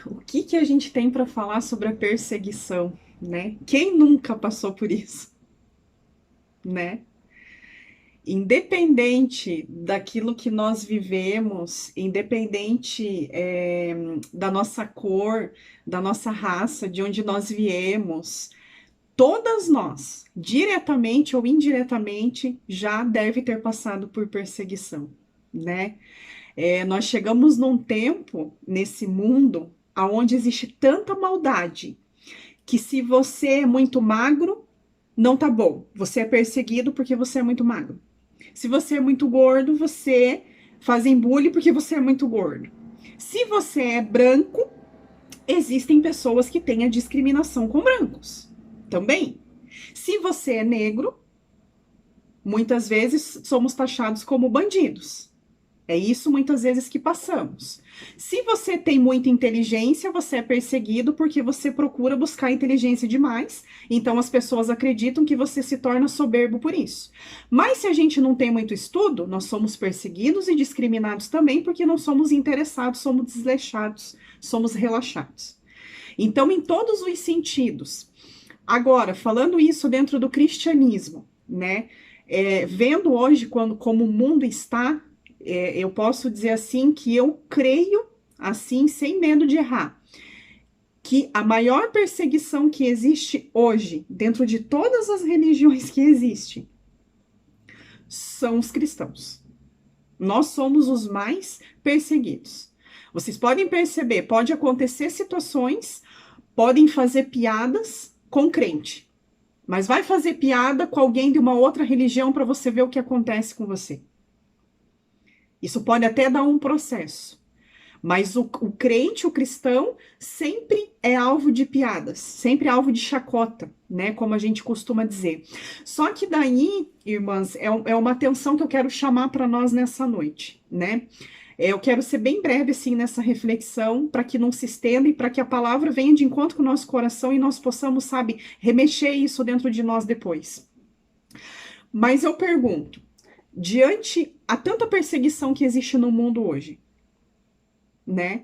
O que que a gente tem para falar sobre a perseguição, né? Quem nunca passou por isso, né? Independente daquilo que nós vivemos, independente da nossa cor, da nossa raça, de onde nós viemos, todas nós, diretamente ou indiretamente, já deve ter passado por perseguição, né? Nós chegamos num tempo, nesse mundo, aonde existe tanta maldade, que se você é muito magro, não tá bom. Você é perseguido porque você é muito magro. Se você é muito gordo, você fazem bullying porque você é muito gordo. Se você é branco, existem pessoas que têm a discriminação com brancos também. Se você é negro, muitas vezes somos taxados como bandidos. É isso muitas vezes que passamos. Se você tem muita inteligência, você é perseguido porque você procura buscar inteligência demais. Então as pessoas acreditam que você se torna soberbo por isso. Mas se a gente não tem muito estudo, nós somos perseguidos e discriminados também porque não somos interessados, somos desleixados, somos relaxados. Então, em todos os sentidos. Agora, falando isso dentro do cristianismo, né? Vendo hoje como o mundo está, eu posso dizer assim que eu creio, assim, sem medo de errar, que a maior perseguição que existe hoje, dentro de todas as religiões que existem, são os cristãos. Nós somos os mais perseguidos. Vocês podem perceber, pode acontecer situações, podem fazer piadas com crente, mas vai fazer piada com alguém de uma outra religião para você ver o que acontece com você. Isso pode até dar um processo. Mas o crente, o cristão, sempre é alvo de piadas, sempre é alvo de chacota, né? Como a gente costuma dizer. Só que daí, irmãs, é uma atenção que eu quero chamar para nós nessa noite, né? Eu quero ser bem breve, assim, nessa reflexão, para que não se estenda e para que a palavra venha de encontro com o nosso coração e nós possamos, sabe, remexer isso dentro de nós depois. Mas eu pergunto, diante a tanta perseguição que existe no mundo hoje, né?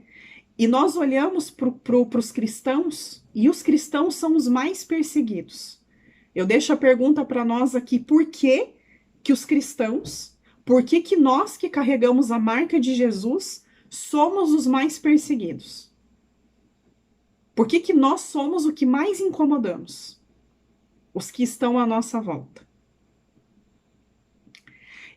E nós olhamos para os cristãos e os cristãos são os mais perseguidos. Eu deixo a pergunta para nós aqui: por que que os cristãos, por que que nós que carregamos a marca de Jesus somos os mais perseguidos? Por que que nós somos o que mais incomodamos? Os que estão à nossa volta.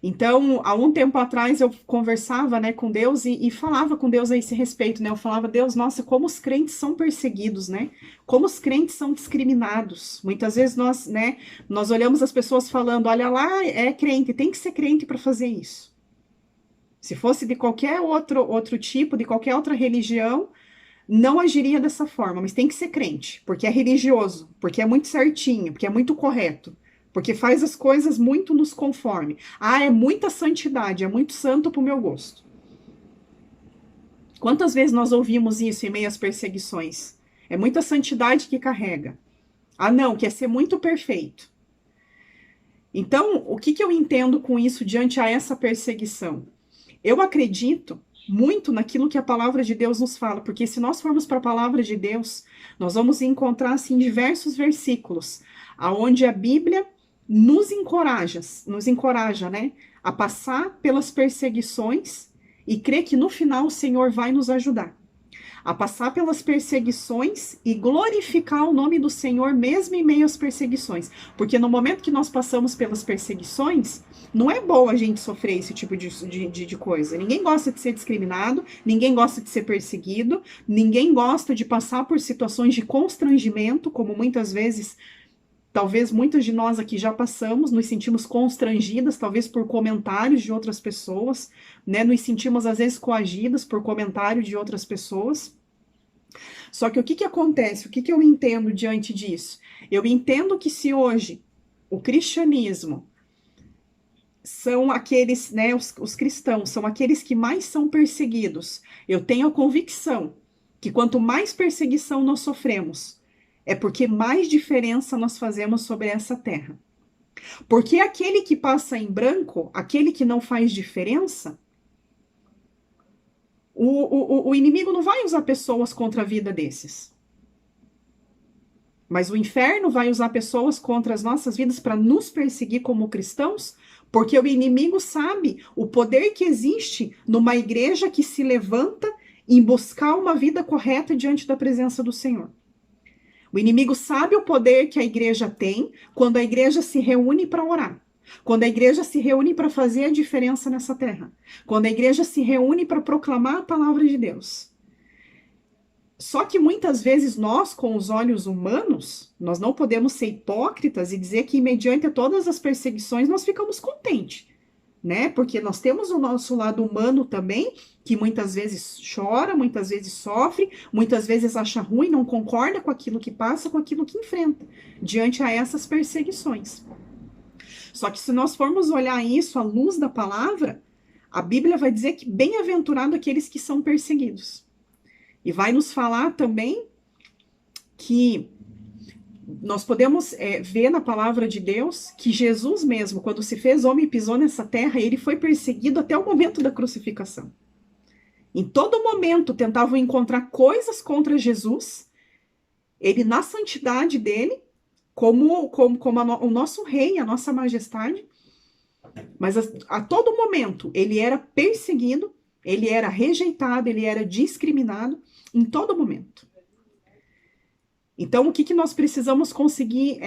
Então, há um tempo atrás eu conversava, né, com Deus e falava com Deus a esse respeito, né? Eu falava, Deus, nossa, como os crentes são perseguidos, né? Como os crentes são discriminados. Muitas vezes nós, né, nós olhamos as pessoas falando, olha lá, é crente, tem que ser crente para fazer isso. Se fosse de qualquer outro tipo, de qualquer outra religião, não agiria dessa forma, mas tem que ser crente, porque é religioso, porque é muito certinho, porque é muito correto, porque faz as coisas muito nos conforme. Ah, é muita santidade, é muito santo pro meu gosto. Quantas vezes nós ouvimos isso em meio às perseguições? É muita santidade que carrega. Ah, não, quer ser muito perfeito. Então, o que eu entendo com isso diante a essa perseguição? Eu acredito muito naquilo que a palavra de Deus nos fala, porque se nós formos para a palavra de Deus, nós vamos encontrar assim diversos versículos aonde a Bíblia nos encoraja, né, a passar pelas perseguições e crer que no final o Senhor vai nos ajudar a passar pelas perseguições e glorificar o nome do Senhor mesmo em meio às perseguições. Porque no momento que nós passamos pelas perseguições, não é bom a gente sofrer esse tipo de coisa. Ninguém gosta de ser discriminado, ninguém gosta de ser perseguido, ninguém gosta de passar por situações de constrangimento, como muitas vezes talvez muitas de nós aqui já passamos, nos sentimos constrangidas, talvez por comentários de outras pessoas, né? Nos sentimos às vezes coagidas por comentários de outras pessoas. Só que o que que acontece? O que que eu entendo diante disso? Eu entendo que se hoje o cristianismo são aqueles, né, os cristãos são aqueles que mais são perseguidos, eu tenho a convicção que quanto mais perseguição nós sofremos, é porque mais diferença nós fazemos sobre essa terra. Porque aquele que passa em branco, aquele que não faz diferença, O inimigo não vai usar pessoas contra a vida desses. Mas o inferno vai usar pessoas contra as nossas vidas para nos perseguir como cristãos, porque o inimigo sabe o poder que existe numa igreja que se levanta em buscar uma vida correta diante da presença do Senhor. O inimigo sabe o poder que a igreja tem quando a igreja se reúne para orar. Quando a igreja se reúne para fazer a diferença nessa terra. Quando a igreja se reúne para proclamar a palavra de Deus. Só que muitas vezes nós, com os olhos humanos, nós não podemos ser hipócritas e dizer que, mediante todas as perseguições, nós ficamos contentes, né? Porque nós temos o nosso lado humano também, que muitas vezes chora, muitas vezes sofre, muitas vezes acha ruim, não concorda com aquilo que passa, com aquilo que enfrenta, diante a essas perseguições. Só que se nós formos olhar isso à luz da palavra, a Bíblia vai dizer que bem-aventurado aqueles que são perseguidos. E vai nos falar também que nós podemos ver na palavra de Deus que Jesus mesmo, quando se fez homem e pisou nessa terra, ele foi perseguido até o momento da crucificação. Em todo momento tentavam encontrar coisas contra Jesus, ele na santidade dele, como o nosso rei, a nossa majestade, mas a todo momento ele era perseguido, ele era rejeitado, ele era discriminado, em todo momento. Então, o que nós precisamos conseguir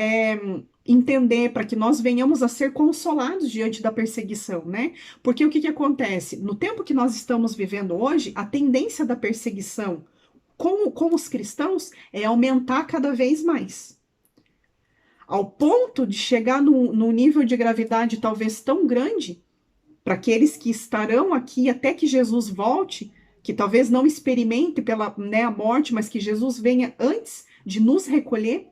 entender para que nós venhamos a ser consolados diante da perseguição, né? Porque o que acontece? No tempo que nós estamos vivendo hoje, a tendência da perseguição com os cristãos é aumentar cada vez mais. Ao ponto de chegar num nível de gravidade talvez tão grande, para aqueles que estarão aqui até que Jesus volte, que talvez não experimente a morte, mas que Jesus venha antes de nos recolher.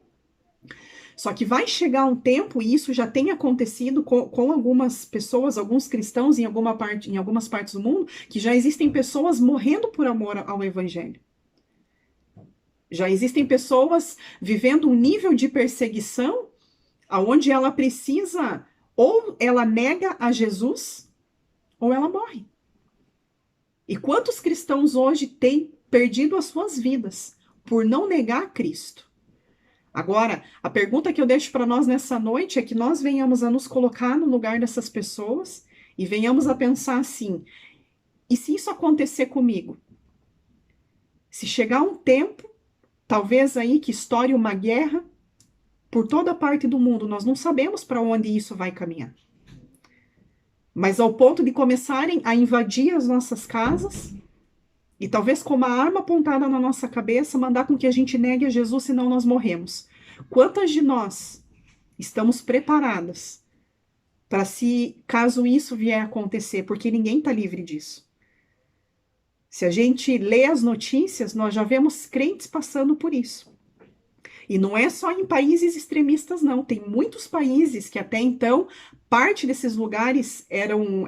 Só que vai chegar um tempo, e isso já tem acontecido com algumas pessoas, alguns cristãos em algumas partes do mundo, que já existem pessoas morrendo por amor ao Evangelho. Já existem pessoas vivendo um nível de perseguição onde ela precisa, ou ela nega a Jesus, ou ela morre. E quantos cristãos hoje têm perdido as suas vidas por não negar a Cristo? Agora, a pergunta que eu deixo para nós nessa noite é que nós venhamos a nos colocar no lugar dessas pessoas e venhamos a pensar assim, e se isso acontecer comigo? Se chegar um tempo, talvez aí que estoure uma guerra por toda parte do mundo, nós não sabemos para onde isso vai caminhar. Mas ao ponto de começarem a invadir as nossas casas e talvez com uma arma apontada na nossa cabeça, mandar com que a gente negue a Jesus, senão nós morremos. Quantas de nós estamos preparadas para caso isso vier a acontecer? Porque ninguém está livre disso. Se a gente lê as notícias, nós já vemos crentes passando por isso. E não é só em países extremistas, não. Tem muitos países que até então, parte desses lugares eram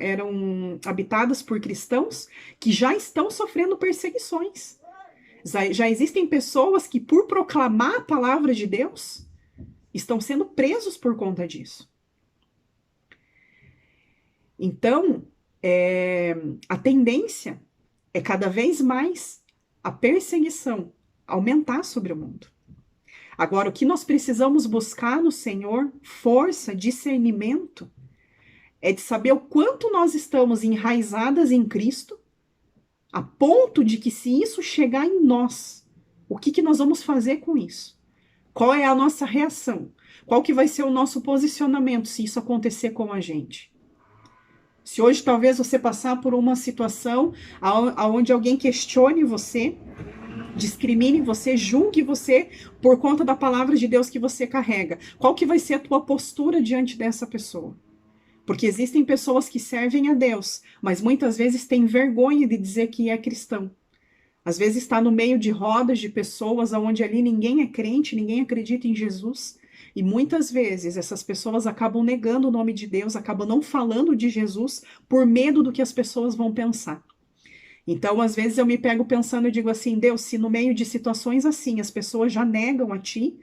habitados por cristãos que já estão sofrendo perseguições. Já existem pessoas que, por proclamar a palavra de Deus, estão sendo presos por conta disso. Então, a tendência é cada vez mais a perseguição aumentar sobre o mundo. Agora, o que nós precisamos buscar no Senhor, força, discernimento, é de saber o quanto nós estamos enraizadas em Cristo, a ponto de que se isso chegar em nós, o que nós vamos fazer com isso? Qual é a nossa reação? Qual que vai ser o nosso posicionamento se isso acontecer com a gente? Se hoje talvez você passar por uma situação onde alguém questione você, discrimine você, julgue você por conta da palavra de Deus que você carrega. Qual que vai ser a tua postura diante dessa pessoa? Porque existem pessoas que servem a Deus, mas muitas vezes têm vergonha de dizer que é cristão. Às vezes está no meio de rodas de pessoas onde ali ninguém é crente, ninguém acredita em Jesus. E muitas vezes essas pessoas acabam negando o nome de Deus, acabam não falando de Jesus por medo do que as pessoas vão pensar. Então, às vezes eu me pego pensando e digo assim, Deus, se no meio de situações assim as pessoas já negam a ti,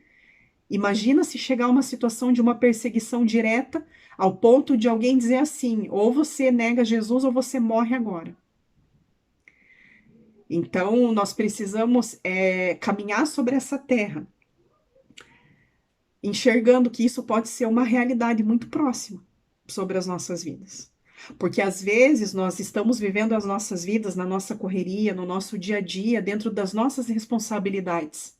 imagina se chegar uma situação de uma perseguição direta ao ponto de alguém dizer assim, ou você nega Jesus ou você morre agora. Então, nós precisamos caminhar sobre essa terra, enxergando que isso pode ser uma realidade muito próxima sobre as nossas vidas. Porque às vezes nós estamos vivendo as nossas vidas na nossa correria, no nosso dia a dia, dentro das nossas responsabilidades.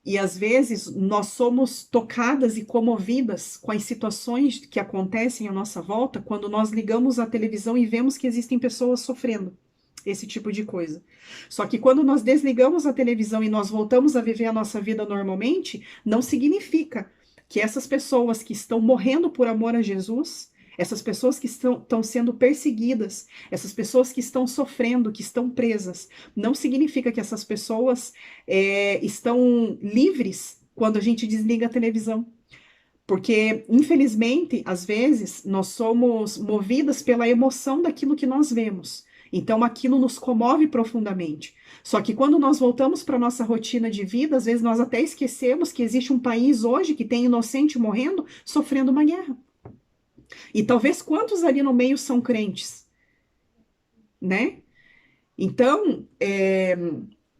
E às vezes nós somos tocadas e comovidas com as situações que acontecem à nossa volta quando nós ligamos a televisão e vemos que existem pessoas sofrendo esse tipo de coisa. Só que quando nós desligamos a televisão e nós voltamos a viver a nossa vida normalmente, não significa que essas pessoas que estão morrendo por amor a Jesus, essas pessoas que estão sendo perseguidas, essas pessoas que estão sofrendo, que estão presas, não significa que essas pessoas estão livres quando a gente desliga a televisão. Porque, infelizmente, às vezes, nós somos movidas pela emoção daquilo que nós vemos. Então, aquilo nos comove profundamente. Só que quando nós voltamos para a nossa rotina de vida, às vezes nós até esquecemos que existe um país hoje que tem inocente morrendo, sofrendo uma guerra. E talvez quantos ali no meio são crentes, né? Então,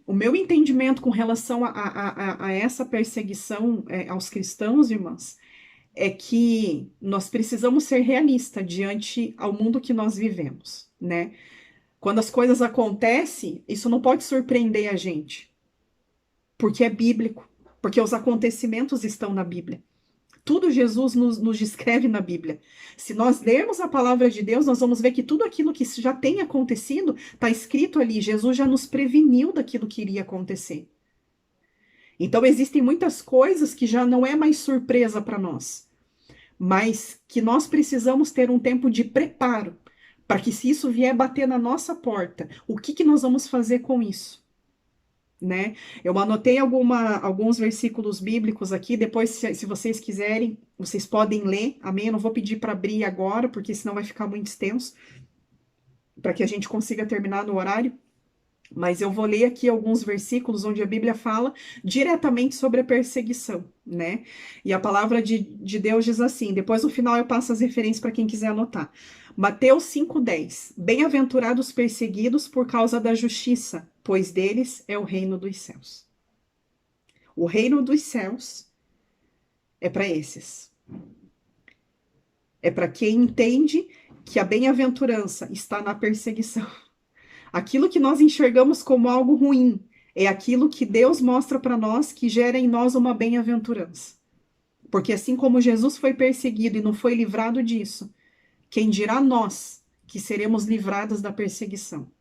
o meu entendimento com relação a essa perseguição aos cristãos, irmãs, é que nós precisamos ser realistas diante ao mundo que nós vivemos, né? Quando as coisas acontecem, isso não pode surpreender a gente, porque é bíblico, porque os acontecimentos estão na Bíblia. Tudo Jesus nos descreve na Bíblia. Se nós lermos a palavra de Deus, nós vamos ver que tudo aquilo que já tem acontecido está escrito ali. Jesus já nos preveniu daquilo que iria acontecer. Então, existem muitas coisas que já não é mais surpresa para nós, mas que nós precisamos ter um tempo de preparo para que, se isso vier bater na nossa porta, o que nós vamos fazer com isso? Né? Eu anotei alguns versículos bíblicos aqui, depois, se vocês quiserem, vocês podem ler, amém? Eu não vou pedir para abrir agora, porque senão vai ficar muito extenso, para que a gente consiga terminar no horário. Mas eu vou ler aqui alguns versículos onde a Bíblia fala diretamente sobre a perseguição, né? E a palavra de Deus diz assim, depois no final eu passo as referências para quem quiser anotar. Mateus 5,10. Bem-aventurados perseguidos por causa da justiça, pois deles é o reino dos céus. O reino dos céus é para esses. É para quem entende que a bem-aventurança está na perseguição. Aquilo que nós enxergamos como algo ruim é aquilo que Deus mostra para nós que gera em nós uma bem-aventurança. Porque assim como Jesus foi perseguido e não foi livrado disso, quem dirá nós que seremos livrados da perseguição?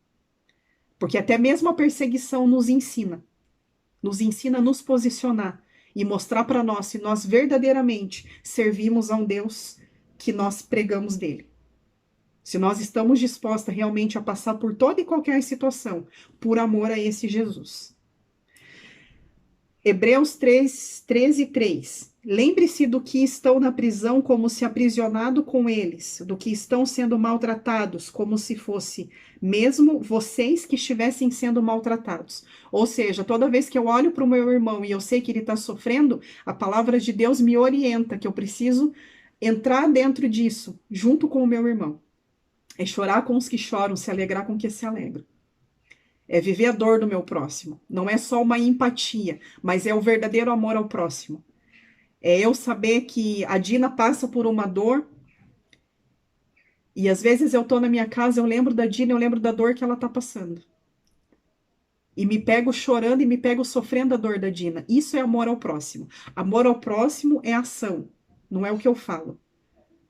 Porque até mesmo a perseguição nos ensina a nos posicionar e mostrar para nós se nós verdadeiramente servimos a um Deus que nós pregamos dele. Se nós estamos dispostos realmente a passar por toda e qualquer situação, por amor a esse Jesus. Hebreus 13:3. Lembre-se do que estão na prisão como se aprisionado com eles, do que estão sendo maltratados, como se fosse mesmo vocês que estivessem sendo maltratados. Ou seja, toda vez que eu olho para o meu irmão e eu sei que ele está sofrendo, a palavra de Deus me orienta que eu preciso entrar dentro disso, junto com o meu irmão. É chorar com os que choram, se alegrar com os que se alegram. É viver a dor do meu próximo. Não é só uma empatia, mas é o verdadeiro amor ao próximo. É eu saber que a Dina passa por uma dor e às vezes eu tô na minha casa, eu lembro da Dina, eu lembro da dor que ela tá passando. E me pego chorando e me pego sofrendo a dor da Dina. Isso é amor ao próximo. Amor ao próximo é ação, não é o que eu falo.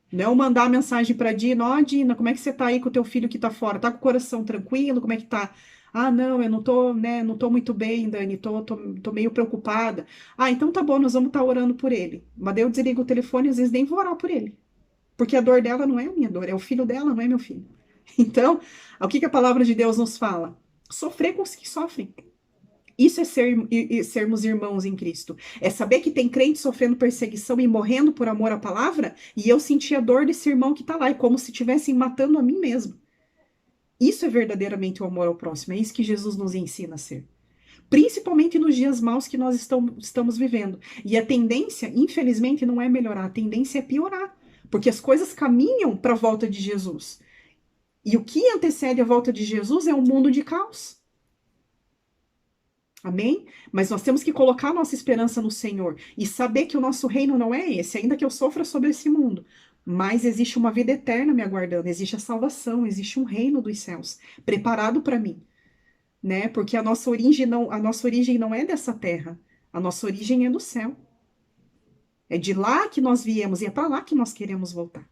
Não é eu mandar mensagem para Dina, ó, Dina, como é que você tá aí com o teu filho que tá fora? Tá com o coração tranquilo? Como é que tá? Ah, não, eu não tô, né, não tô muito bem, Dani, tô meio preocupada. Ah, então tá bom, nós vamos estar orando por ele. Mas daí eu desligo o telefone e às vezes nem vou orar por ele. Porque a dor dela não é a minha dor, é o filho dela, não é meu filho. Então, o que a palavra de Deus nos fala? Sofrer com os que sofrem. Isso é sermos irmãos em Cristo. É saber que tem crente sofrendo perseguição e morrendo por amor à palavra, e eu sentir a dor desse irmão que está lá, é como se estivessem matando a mim mesmo. Isso é verdadeiramente o amor ao próximo, é isso que Jesus nos ensina a ser. Principalmente nos dias maus que nós estamos vivendo. E a tendência, infelizmente, não é melhorar, a tendência é piorar, porque as coisas caminham para a volta de Jesus. E o que antecede a volta de Jesus é um mundo de caos. Amém? Mas nós temos que colocar a nossa esperança no Senhor e saber que o nosso reino não é esse, ainda que eu sofra sobre esse mundo. Mas existe uma vida eterna me aguardando, existe a salvação, existe um reino dos céus preparado para mim, né? Porque a nossa origem não é dessa terra, a nossa origem é do céu. É de lá que nós viemos e é para lá que nós queremos voltar.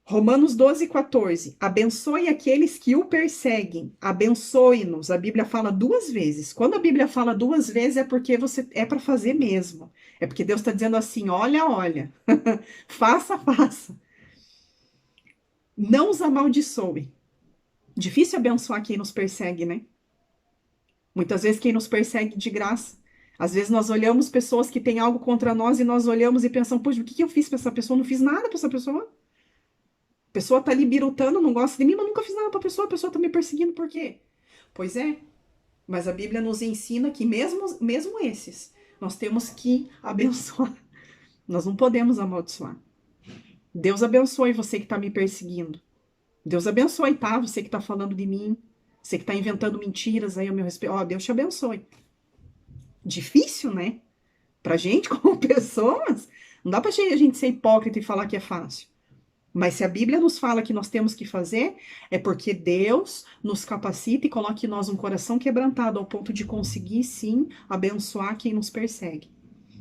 Romanos 12:14. Abençoe aqueles que o perseguem. Abençoe-nos. A Bíblia fala duas vezes. Quando a Bíblia fala duas vezes, é porque você é para fazer mesmo. É porque Deus está dizendo assim: olha, olha, faça, faça. Não os amaldiçoe. Difícil abençoar quem nos persegue, né? Muitas vezes quem nos persegue de graça. Às vezes nós olhamos pessoas que têm algo contra nós e nós olhamos e pensamos: poxa, o que eu fiz para essa pessoa? Eu não fiz nada para essa pessoa. A pessoa tá ali birutando, não gosta de mim, mas nunca fiz nada pra pessoa, a pessoa tá me perseguindo por quê? Pois é, mas a Bíblia nos ensina que mesmo esses, nós temos que abençoar. Nós não podemos amaldiçoar. Deus abençoe você que tá me perseguindo. Deus abençoe, tá? Você que tá falando de mim, você que tá inventando mentiras aí ao meu respeito. Ó, Deus te abençoe. Difícil, né? Pra gente, como pessoas, não dá pra gente ser hipócrita e falar que é fácil. Mas se a Bíblia nos fala que nós temos que fazer, é porque Deus nos capacita e coloca em nós um coração quebrantado ao ponto de conseguir, sim, abençoar quem nos persegue.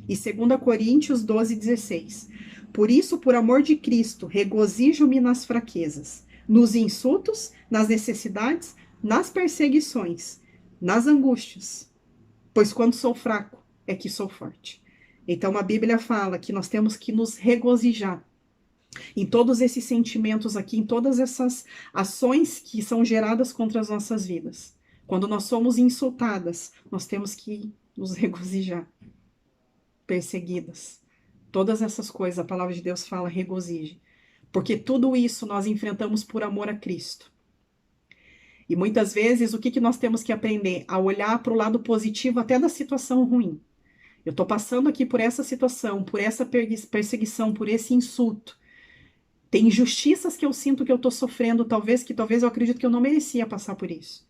E 2 Coríntios 12:16. Por isso, por amor de Cristo, regozijo-me nas fraquezas, nos insultos, nas necessidades, nas perseguições, nas angústias. Pois quando sou fraco, é que sou forte. Então a Bíblia fala que nós temos que nos regozijar em todos esses sentimentos aqui, em todas essas ações que são geradas contra as nossas vidas. Quando nós somos insultadas, nós temos que nos regozijar. Perseguidas. Todas essas coisas, a palavra de Deus fala regozije. Porque tudo isso nós enfrentamos por amor a Cristo. E muitas vezes, o que nós temos que aprender? A olhar para o lado positivo até da situação ruim. Eu estou passando aqui por essa situação, por essa perseguição, por esse insulto. Tem injustiças que eu sinto que eu estou sofrendo, talvez eu acredito que eu não merecia passar por isso.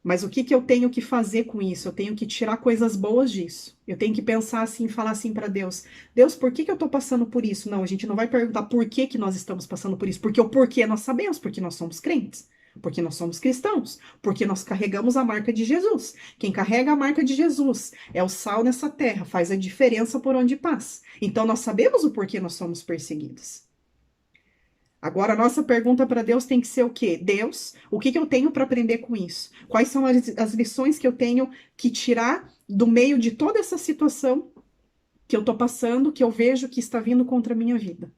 Mas o que eu tenho que fazer com isso? Eu tenho que tirar coisas boas disso. Eu tenho que pensar assim, falar assim para Deus: Deus, por que eu estou passando por isso? Não, a gente não vai perguntar por que nós estamos passando por isso, porque o porquê nós sabemos, porque nós somos crentes, porque nós somos cristãos, porque nós carregamos a marca de Jesus. Quem carrega a marca de Jesus é o sal nessa terra, faz a diferença por onde passa. Então nós sabemos o porquê nós somos perseguidos. Agora, a nossa pergunta para Deus tem que ser o quê? Deus, o que eu tenho para aprender com isso? Quais são as lições que eu tenho que tirar do meio de toda essa situação que eu estou passando, que eu vejo que está vindo contra a minha vida?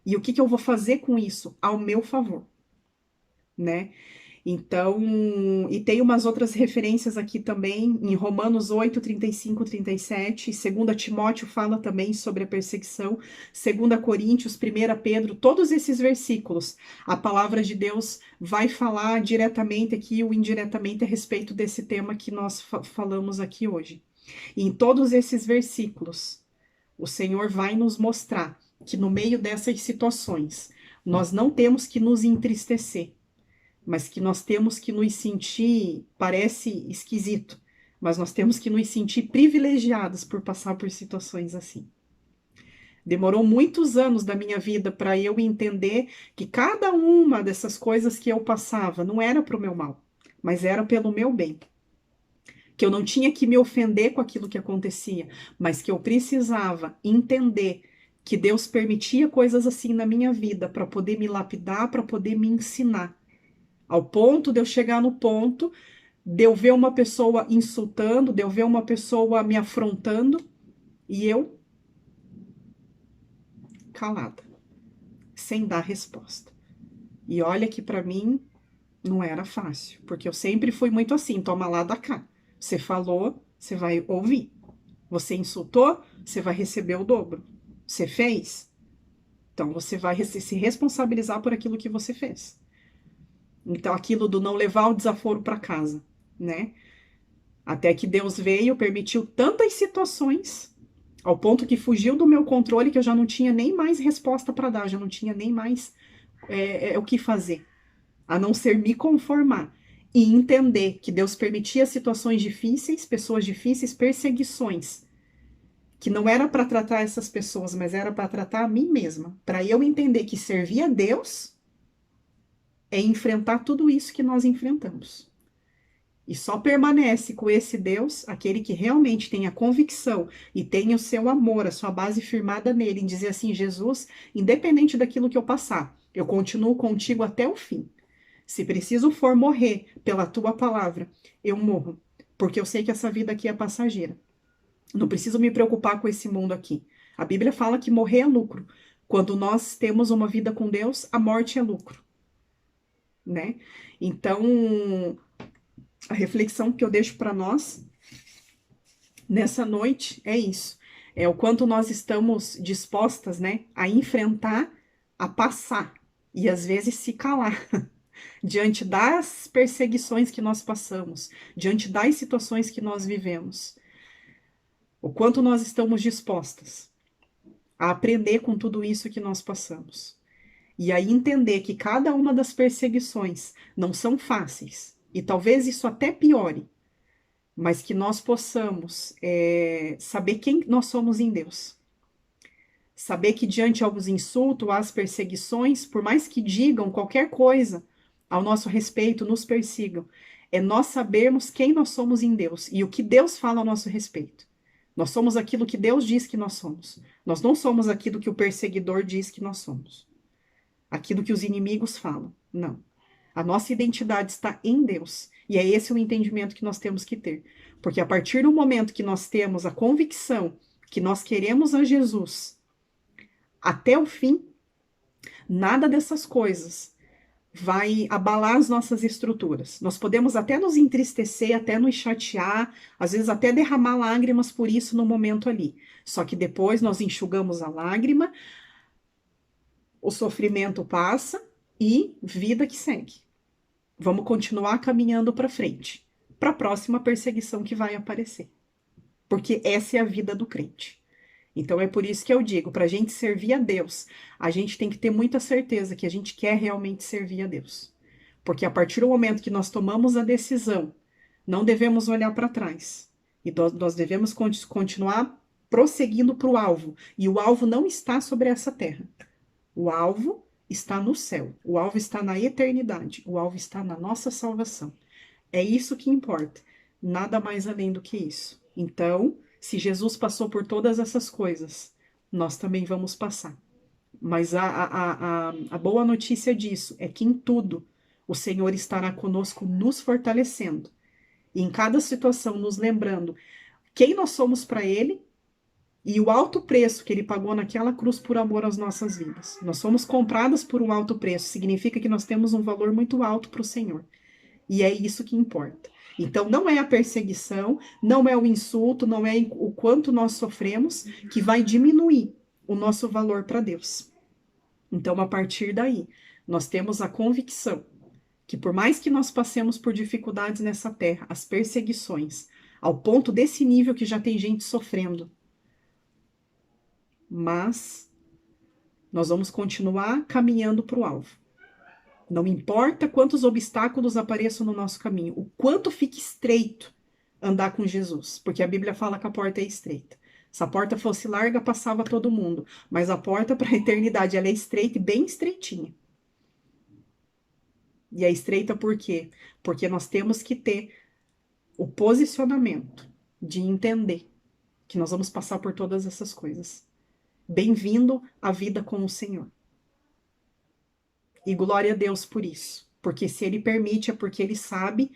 E o que eu vou fazer com isso ao meu favor? Né? Então, e tem umas outras referências aqui também, em Romanos 8, 35, 37, 2 Timóteo fala também sobre a perseguição, 2 Coríntios, 1 Pedro, todos esses versículos, a palavra de Deus vai falar diretamente aqui ou indiretamente a respeito desse tema que nós falamos aqui hoje. E em todos esses versículos, o Senhor vai nos mostrar que no meio dessas situações, nós não temos que nos entristecer, mas que nós temos que nos sentir, parece esquisito, mas nós temos que nos sentir privilegiados por passar por situações assim. Demorou muitos anos da minha vida para eu entender que cada uma dessas coisas que eu passava não era para o meu mal, mas era pelo meu bem. Que eu não tinha que me ofender com aquilo que acontecia, mas que eu precisava entender que Deus permitia coisas assim na minha vida para poder me lapidar, para poder me ensinar. Ao ponto de eu chegar no ponto de eu ver uma pessoa insultando, de eu ver uma pessoa me afrontando e eu calada, sem dar resposta. E olha que para mim não era fácil, porque eu sempre fui muito assim, toma lá da cá. Você falou, você vai ouvir. Você insultou, você vai receber o dobro. Você fez, então você vai se responsabilizar por aquilo que você fez. Então, aquilo do não levar o desaforo para casa, né? Até que Deus veio, permitiu tantas situações, ao ponto que fugiu do meu controle, que eu já não tinha nem mais resposta para dar, já não tinha nem mais o que fazer, a não ser me conformar. e entender que Deus permitia situações difíceis, pessoas difíceis, perseguições, que não era para tratar essas pessoas, mas era para tratar a mim mesma, para eu entender que servir a Deus é enfrentar tudo isso que nós enfrentamos. E só permanece com esse Deus aquele que realmente tem a convicção e tem o seu amor, a sua base firmada nele, em dizer assim: Jesus, independente daquilo que eu passar, eu continuo contigo até o fim. Se preciso for morrer pela tua palavra, eu morro, porque eu sei que essa vida aqui é passageira. Não preciso me preocupar com esse mundo aqui. A Bíblia fala que morrer é lucro. Quando nós temos uma vida com Deus, a morte é lucro, né? Então, a reflexão que eu deixo para nós nessa noite é isso. É o quanto nós estamos dispostas, né, a enfrentar, a passar e às vezes se calar diante das perseguições que nós passamos, diante das situações que nós vivemos. O quanto nós estamos dispostas a aprender com tudo isso que nós passamos. E aí entender que cada uma das perseguições não são fáceis. E talvez isso até piore, mas que nós possamos saber quem nós somos em Deus. Saber que diante aos insultos, às perseguições, por mais que digam qualquer coisa ao nosso respeito, nos persigam, é nós sabermos quem nós somos em Deus e o que Deus fala ao nosso respeito. Nós somos aquilo que Deus diz que nós somos. Nós não somos aquilo que o perseguidor diz que nós somos. Aquilo que os inimigos falam. Não. A nossa identidade está em Deus. E é esse o entendimento que nós temos que ter. Porque a partir do momento que nós temos a convicção que nós queremos a Jesus até o fim, nada dessas coisas vai abalar as nossas estruturas. Nós podemos até nos entristecer, até nos chatear, às vezes até derramar lágrimas por isso no momento ali. Só que depois nós enxugamos a lágrima, o sofrimento passa e vida que segue. Vamos continuar caminhando para frente, para a próxima perseguição que vai aparecer. Porque essa é a vida do crente. Então é por isso que eu digo, para a gente servir a Deus, a gente tem que ter muita certeza que a gente quer realmente servir a Deus. Porque a partir do momento que nós tomamos a decisão, não devemos olhar para trás. E nós devemos continuar prosseguindo para o alvo. E o alvo não está sobre essa terra. O alvo está no céu. O alvo está na eternidade. O alvo está na nossa salvação. É isso que importa. Nada mais além do que isso. Então, se Jesus passou por todas essas coisas, nós também vamos passar. Mas a boa notícia disso é que em tudo o Senhor estará conosco, nos fortalecendo. E em cada situação, nos lembrando quem nós somos para Ele e o alto preço que Ele pagou naquela cruz por amor às nossas vidas. Nós somos compradas por um alto preço, significa que nós temos um valor muito alto para o Senhor. E é isso que importa. Então, não é a perseguição, não é o insulto, não é o quanto nós sofremos que vai diminuir o nosso valor para Deus. Então, a partir daí, nós temos a convicção que por mais que nós passemos por dificuldades nessa terra, as perseguições, ao ponto desse nível que já tem gente sofrendo, mas nós vamos continuar caminhando para o alvo. Não importa quantos obstáculos apareçam no nosso caminho, o quanto fique estreito andar com Jesus, porque a Bíblia fala que a porta é estreita. Se a porta fosse larga, passava todo mundo, mas a porta para a eternidade, ela é estreita e bem estreitinha. E é estreita por quê? Porque nós temos que ter o posicionamento de entender que nós vamos passar por todas essas coisas. Bem-vindo à vida com o Senhor. E glória a Deus por isso. Porque se Ele permite, é porque Ele sabe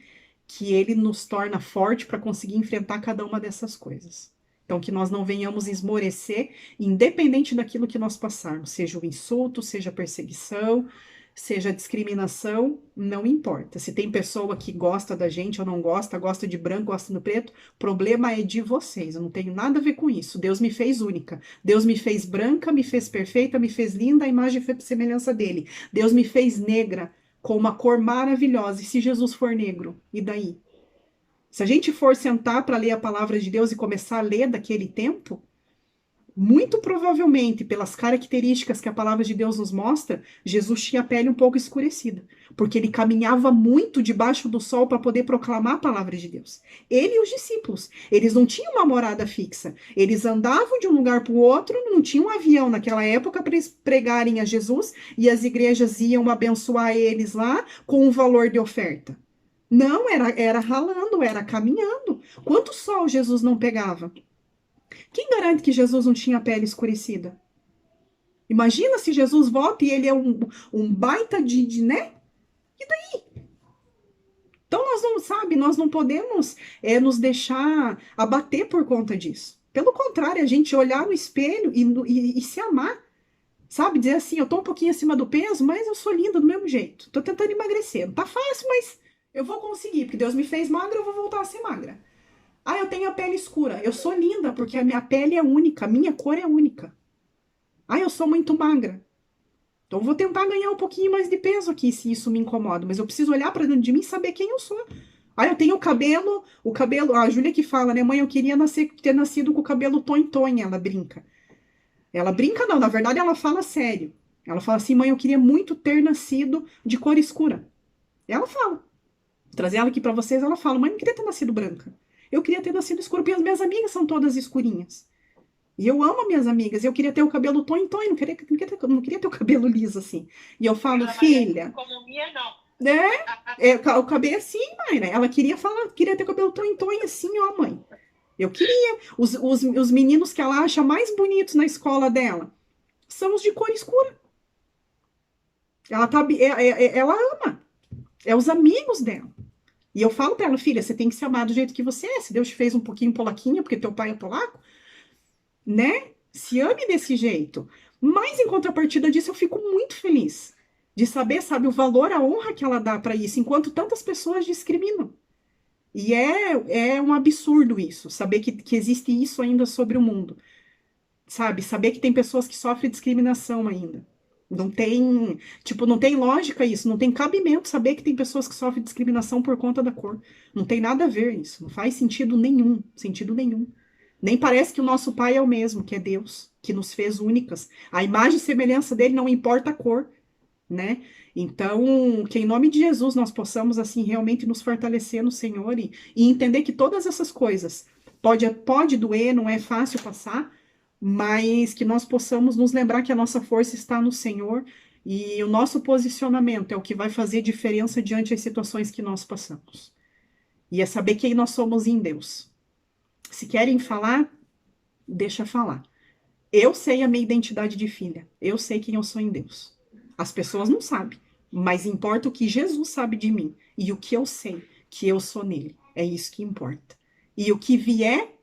que Ele nos torna forte para conseguir enfrentar cada uma dessas coisas. Então, que nós não venhamos esmorecer, independente daquilo que nós passarmos, seja o insulto, seja a perseguição, seja a discriminação, não importa. Se tem pessoa que gosta da gente ou não gosta, gosta de branco, gosta do preto, o problema é de vocês, eu não tenho nada a ver com isso. Deus me fez única, Deus me fez branca, me fez perfeita, me fez linda, a imagem e semelhança dele. Deus me fez negra, com uma cor maravilhosa, e se Jesus for negro, e daí? Se a gente for sentar para ler a palavra de Deus e começar a ler daquele tempo, Muito provavelmente, pelas características que a palavra de Deus nos mostra, Jesus tinha a pele um pouco escurecida, porque ele caminhava muito debaixo do sol para poder proclamar a palavra de Deus. Ele e os discípulos, eles não tinham uma morada fixa, eles andavam de um lugar para o outro, não tinha um avião naquela época para eles pregarem a Jesus e as igrejas iam abençoar eles lá com um valor de oferta. Não, era ralando, era caminhando. Quanto sol Jesus não pegava? Quem garante que Jesus não tinha a pele escurecida? Imagina se Jesus volta e ele é um baita né? Então nós não, sabe, nós não podemos nos deixar abater por conta disso. Pelo contrário, a gente olhar no espelho e se amar, sabe? Dizer assim, eu tô um pouquinho acima do peso, mas eu sou linda do mesmo jeito. Tô tentando emagrecer. Não tá fácil, mas eu vou conseguir, porque Deus me fez magra, eu vou voltar a ser magra. Ah, eu tenho a pele escura. Eu sou linda, porque a minha pele é única, a minha cor é única. Ah, eu sou muito magra. Então eu vou tentar ganhar um pouquinho mais de peso aqui, se isso me incomoda. Mas eu preciso olhar para dentro de mim e saber quem eu sou. Ah, eu tenho o cabelo. A Júlia que fala, né, mãe, eu queria ter nascido com o cabelo tonho, ela brinca. Ela brinca não, na verdade ela fala sério. Ela fala assim, mãe, eu queria muito ter nascido de cor escura. Ela fala. Vou trazer ela aqui para vocês, ela fala, mãe, não queria ter nascido branca. Eu queria ter nascido escura, porque as minhas amigas são todas escurinhas. E eu amo minhas amigas, eu queria ter o cabelo tonho, não queria ter o cabelo liso assim. E eu falo, filha, economia não. O cabelo assim, mãe, né? Ela queria falar, queria ter o cabelo tonho assim, ó, mãe. Eu queria. Os meninos que ela acha mais bonitos na escola dela são os de cor escura. Ela ama. É os amigos dela. E eu falo pra ela, filha, você tem que se amar do jeito que você é. Se Deus te fez um pouquinho polaquinha, porque teu pai é polaco, né? Se ame desse jeito. Mas em contrapartida disso, eu fico muito feliz de saber, sabe, o valor, a honra que ela dá para isso, enquanto tantas pessoas discriminam. E é um absurdo isso, saber que existe isso ainda sobre o mundo, sabe? Saber que tem pessoas que sofrem discriminação ainda. Não tem, tipo, não tem lógica isso, não tem cabimento saber que tem pessoas que sofrem discriminação por conta da cor. Não tem nada a ver isso, não faz sentido nenhum, sentido nenhum. Nem parece que o nosso Pai é o mesmo, que é Deus, que nos fez únicas. A imagem e semelhança dele não importa a cor, né? Então, que em nome de Jesus nós possamos, assim, realmente nos fortalecer no Senhor e entender que todas essas coisas pode doer, não é fácil passar, mas que nós possamos nos lembrar que a nossa força está no Senhor e o nosso posicionamento é o que vai fazer diferença diante das situações que nós passamos. E é saber quem nós somos em Deus. Se querem falar, deixa falar. Eu sei a minha identidade de filha. Eu sei quem eu sou em Deus. As pessoas não sabem, mas importa o que Jesus sabe de mim e o que eu sei que eu sou nele. É isso que importa. E o que vier,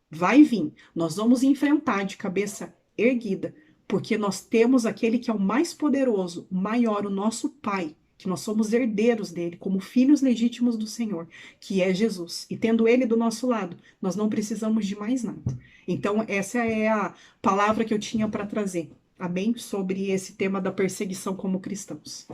vai vir. Nós vamos enfrentar de cabeça erguida, porque nós temos aquele que é o mais poderoso, o maior, o nosso Pai, que nós somos herdeiros dele, como filhos legítimos do Senhor, que é Jesus. E tendo ele do nosso lado, nós não precisamos de mais nada. Então, essa é a palavra que eu tinha para trazer. Amém? Sobre esse tema da perseguição como cristãos.